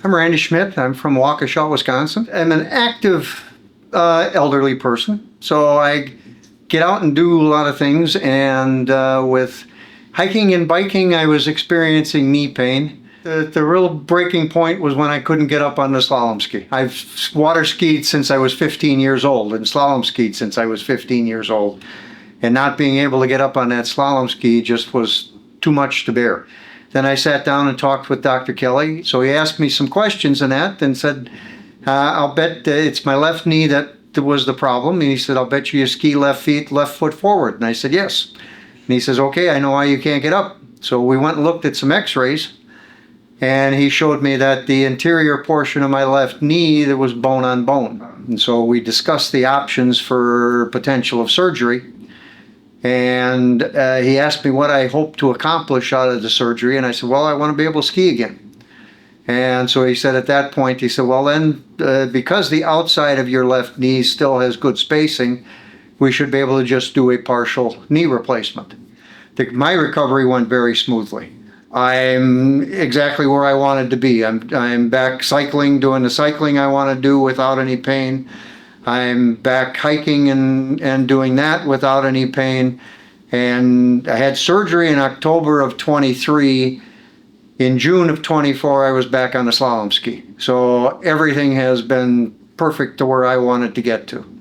I'm Randy Schmidt. I'm from Waukesha, Wisconsin. I'm an active elderly person, so I get out and do a lot of things, and with hiking and biking I was experiencing knee pain. The real breaking point was when I couldn't get up on the slalom ski. I've water skied since I was 15 years old and slalom skied since I was 15 years old, and not being able to get up on that slalom ski just was too much to bear. Then I sat down and talked with Dr. Kelly. So he asked me some questions on that and said, I'll bet it's my left knee that was the problem. And he said, I'll bet you ski left foot forward. And I said, yes. And he says, okay, I know why you can't get up. So we went and looked at some x-rays, and he showed me that the interior portion of my left knee, there was bone on bone. And so we discussed the options for potential of surgery. And he asked me what I hoped to accomplish out of the surgery, and I said, well, I want to be able to ski again. And so he said at that point, he said, well then, because the outside of your left knee still has good spacing, we should be able to just do a partial knee replacement. My recovery went very smoothly. I'm exactly where I wanted to be. I'm back cycling, doing the cycling I want to do without any pain. I'm back hiking and doing that without any pain. And I had surgery in October of 23. In June of 24, I was back on the slalom ski. So everything has been perfect to where I wanted to get to.